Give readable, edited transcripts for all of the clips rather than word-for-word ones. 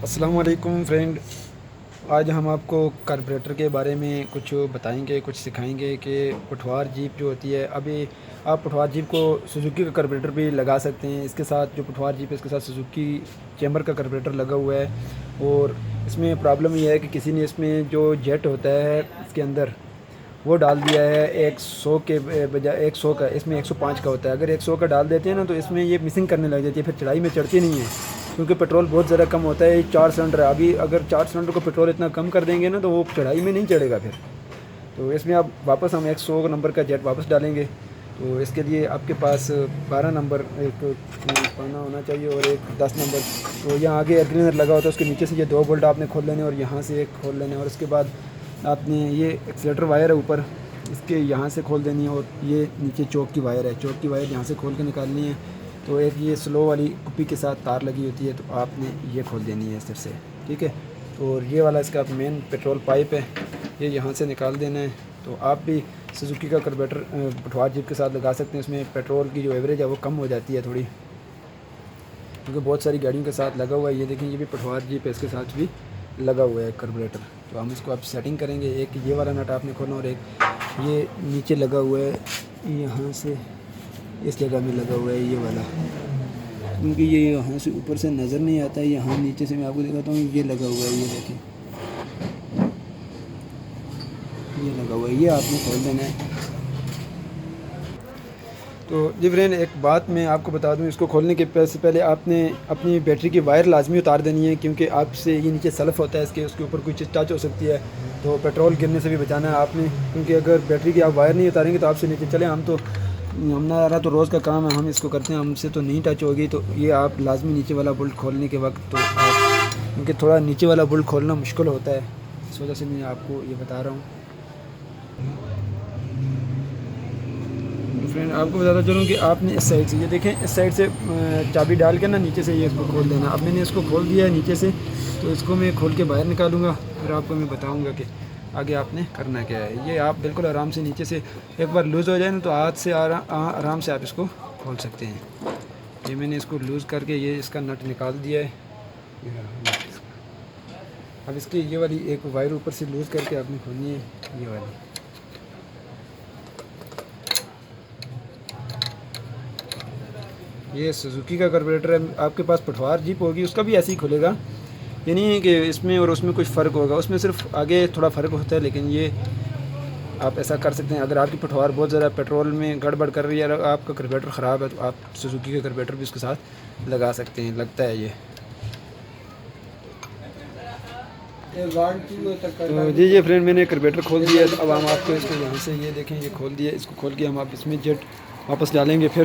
السلام علیکم فرینڈ، آج ہم آپ کو کاربوریٹر کے بارے میں کچھ بتائیں گے، کچھ سکھائیں گے کہ پٹھوار جیپ جو ہوتی ہے، ابھی آپ پٹھوار جیپ کو سوزوکی کا کاربوریٹر بھی لگا سکتے ہیں۔ اس کے ساتھ جو پٹھوار جیپ ہے اس کے ساتھ سوزوکی چیمبر کا کاربوریٹر لگا ہوا ہے، اور اس میں پرابلم یہ ہے کہ کسی نے اس میں جو جیٹ ہوتا ہے اس کے اندر وہ ڈال دیا ہے 100 کے بجائے 100 کا، اس میں 105 کا ہوتا ہے۔ اگر 100 کا ڈال دیتے ہیں نا تو اس میں یہ مسنگ کرنے لگ جاتی ہے، پھر چڑھائی میں چڑھتی نہیں ہے، کیونکہ پیٹرول بہت زیادہ کم ہوتا ہے۔ 4 سلنڈر ہے، ابھی اگر 4 سلنڈر کو پیٹرول اتنا کم کر دیں گے نا تو وہ چڑھائی میں نہیں چڑھے گا پھر۔ تو اس میں آپ واپس ہم 100 نمبر کا جیٹ واپس ڈالیں گے، تو اس کے لیے آپ کے پاس 12 نمبر ایک پانا ہونا چاہیے اور ایک 10 نمبر۔ تو یہاں آگے ایئر کلینر لگا ہوتا ہے، اس کے نیچے سے یہ 2 بولٹ آپ نے کھول لینے اور یہاں سے ایک کھول لینے، اور اس کے بعد آپ نے یہ ایکسیلیٹر وائر ہے اوپر، اس کے یہاں سے کھول دینی ہے، اور یہ نیچے چوک کی وائر ہے، چوک کی وائر یہاں سے کھول کے نکالنی ہے۔ تو ایک یہ سلو والی کپی کے ساتھ تار لگی ہوتی ہے، تو آپ نے یہ کھول دینی ہے اس طرح سے، ٹھیک ہے۔ اور یہ والا اس کا مین پیٹرول پائپ ہے، یہ یہاں سے نکال دینا ہے۔ تو آپ بھی سوزوکی کا کاربوریٹر پٹھوار جیپ کے ساتھ لگا سکتے ہیں، اس میں پیٹرول کی جو ایوریج ہے وہ کم ہو جاتی ہے تھوڑی، کیونکہ بہت ساری گاڑیوں کے ساتھ لگا ہوا ہے۔ یہ دیکھیں، یہ بھی پٹھوار جیپ ہے، اس کے ساتھ بھی لگا ہوا ہے کاربوریٹر۔ تو ہم اس کو اب سیٹنگ کریں گے، ایک یہ والا نٹ آپ نے کھولنا، اور ایک یہ نیچے لگا ہوا ہے، یہاں سے اس جگہ میں لگا ہوا ہے یہ والا، کیونکہ یہ یہاں سے اوپر سے نظر نہیں آتا ہے، یہاں نیچے سے میں آپ کو دکھاتا ہوں، یہ لگا ہوا ہے، یہ دیکھیں یہ لگا ہوا ہے، یہ آپ نے کھول دینا ہے۔ تو جی فرینڈ، ایک بات میں آپ کو بتا دوں، اس کو کھولنے کے سے پہلے آپ نے اپنی بیٹری کی وائر لازمی اتار دینی ہے، کیونکہ آپ سے یہ نیچے سلف ہوتا ہے اس کے اوپر کوئی چیز ٹچ ہو سکتی ہے، تو پیٹرول گرنے سے بھی بچانا ہے آپ نے، کیونکہ اگر بیٹری کی آپ وائر نہیں اتاریں گے تو آپ سے نیچے چلیں، ہم نہ آ رہا تو روز کا کام ہے، ہم اس کو کرتے ہیں، ہم سے تو نہیں ٹچ ہوگی۔ تو یہ آپ لازمی نیچے والا بولٹ کھولنے کے وقت، تو آپ کیونکہ تھوڑا نیچے والا بولٹ کھولنا مشکل ہوتا ہے، اس وجہ سے میں آپ کو یہ بتا رہا ہوں۔ فرینڈ، آپ کو بتاتا چلوں کہ آپ نے اس سائڈ سے، یہ دیکھیں، اس سائڈ سے چابی ڈال کے نا نیچے سے یہ اس کو کھول دینا۔ اب میں نے اس کو کھول دیا ہے نیچے سے، تو اس کو میں کھول کے باہر نکالوں گا، پھر آپ کو میں بتاؤں گا کہ آگے آپ نے کرنا کیا ہے۔ یہ آپ بالکل آرام سے نیچے سے ایک بار لوز ہو جائے نا تو ہاتھ سے آرام سے آپ اس کو کھول سکتے ہیں۔ یہ میں نے اس کو لوز کر کے یہ اس کا نٹ نکال دیا ہے، یہ رہا نٹ اس کا۔ اب اس کی یہ والی ایک وائر اوپر سے لوز کر کے آپ نے کھولنی ہے، یہ والی۔ یہ سوزوکی کا کاربوریٹر ہے، آپ کے پاس پٹھوار جیپ ہوگی اس کا بھی ایسے ہی کھلے گا، یہ نہیں ہے کہ اس میں اور اس میں کچھ فرق ہوگا، اس میں صرف آگے تھوڑا فرق ہوتا ہے، لیکن یہ آپ ایسا کر سکتے ہیں۔ اگر آپ کی پٹھوار بہت زیادہ پیٹرول میں گڑبڑ کر رہی ہے اور آپ کا کاربوریٹر خراب ہے تو آپ سوزوکی کا کاربوریٹر بھی اس کے ساتھ لگا سکتے ہیں، لگتا ہے یہ۔ تو جی فرینڈ، میں نے کاربوریٹر کھول دیا ہے، تو اب ہم آپ کو اس کو یہاں سے یہ دیکھیں، یہ کھول دیا ہے، اس کو کھول کے ہم آپ اس میں جیٹ واپس ڈالیں گے، پھر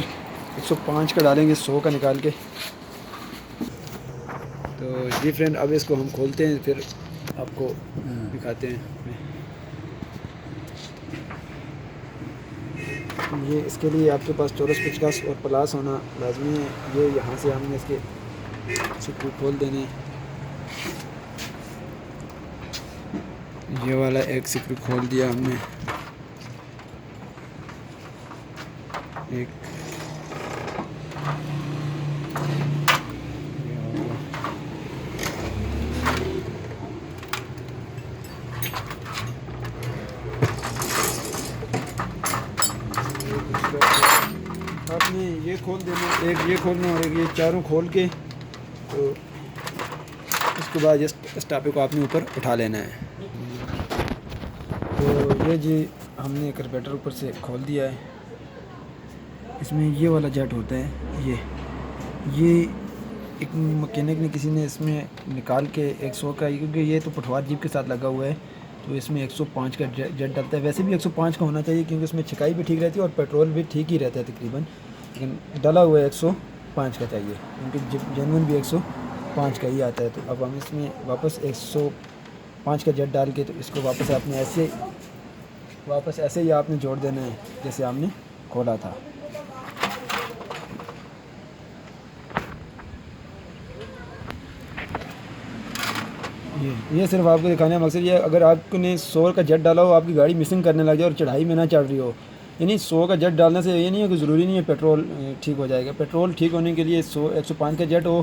105 کا ڈالیں گے 100 کا نکال کے۔ تو جی فرینڈ، اب اس کو ہم کھولتے ہیں، پھر آپ کو دکھاتے ہیں۔ یہ اس کے لیے آپ کے پاس چورس 50 اور پلاس ہونا لازمی ہے۔ یہ یہاں سے ہم نے اس کے سکرو کھول دینے، یہ والا ایک سکرو کھول دیا ہم نے، ایک آپ نے یہ کھول دینا، ایک یہ کھولنا اور ایک یہ، چاروں کھول کے تو اس کے بعد اس ٹاپے کو آپ نے اوپر اٹھا لینا ہے۔ تو یہ جی ہم نے کاربوریٹر اوپر سے کھول دیا ہے، اس میں یہ والا جیٹ ہوتا ہے، یہ ایک مکینک نے کسی نے اس میں نکال کے 100 کا، کیونکہ یہ تو پٹھوار جیپ کے ساتھ لگا ہوا ہے تو اس میں 105 کا جیٹ ڈلتا ہے، ویسے بھی 105 کا ہونا چاہیے کیونکہ اس میں چھکائی بھی ٹھیک رہتی ہے اور پیٹرول بھی ٹھیک ہی رہتا ہے تقریباً، لیکن ڈلا ہوا ہے 105 کا چاہیے، کیونکہ جینون بھی 105 کا ہی آتا ہے۔ تو اب ہم اس میں واپس 105 کا جیٹ ڈال کے، تو اس کو واپس آپ نے ایسے ہی آپ نے جوڑ دینا ہے جیسے آپ نے کھولا تھا۔ یہ صرف آپ کو دکھانے کا مقصد یہ ہے، اگر آپ نے 100 کا جیٹ ڈالا ہو، آپ کی گاڑی مسنگ کرنے لگ جائے اور چڑھائی میں نہ چڑھ رہی ہو، یعنی 100 کا جیٹ ڈالنے سے یہ نہیں ہے کہ ضروری نہیں ہے پیٹرول ٹھیک ہو جائے گا۔ پیٹرول ٹھیک ہونے کے لیے 105 کا جیٹ ہو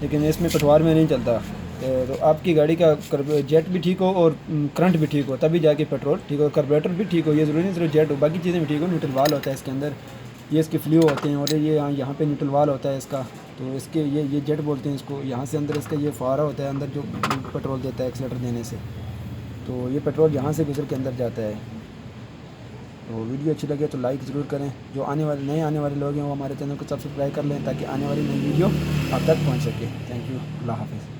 لیکن اس میں کٹھوار میں نہیں چلتا. تو آپ کی گاڑی کا جیٹ بھی ٹھیک ہو اور کرنٹ بھی ٹھیک ہو تبھی جا کے پیٹرول ٹھیک ہو, کاربوریٹر بھی ٹھیک ہو, یہ ضروری نہیں صرف جیٹ ہو, باقی چیزیں بھی ٹھیک ہو. نیوٹرل وال ہوتا ہے اس کے اندر, یہ اس کے فلیو ہوتے ہیں, اور یہ یہاں پہ نیوٹرل وال ہوتا ہے اس کا, تو اس کے یہ جیٹ بولتے ہیں اس کو. یہاں سے اندر اس کا یہ فوارہ ہوتا ہے اندر جو پیٹرول دیتا ہے ایکسیلیٹر دینے سے, تو یہ پیٹرول یہاں سے گزر کے اندر جاتا ہے. تو ویڈیو اچھی لگے تو لائک ضرور کریں. جو نئے آنے والے لوگ ہیں وہ ہمارے چینل کو سبسکرائب کر لیں تاکہ آنے والی نئی ویڈیو آپ تک پہنچ سکے. تھینک یو, اللہ حافظ.